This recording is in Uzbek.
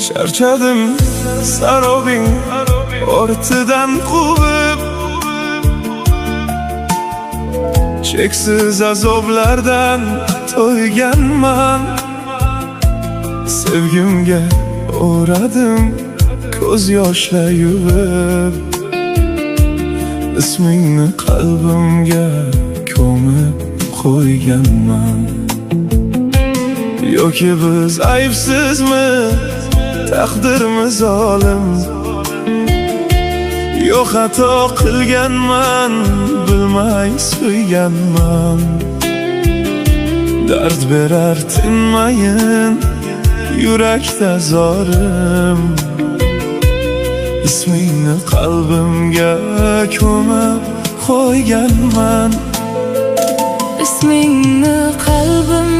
Charchadim sarobing ortidan quvib, cheksiz azoblardan to'yganman. Sevgimga o'radim ko'z yoshla yuvib, ismingni qalbimga ko'mib qo'yganman. Yoki biz aybsizmi, taqdirimiz zolim? Yo'q, xato qilganman, bilmay suyganman. Dard berar tinmayin yurakda zorim, ismingni qalbimga ko'mib qo'yganman. Ismingni qalbim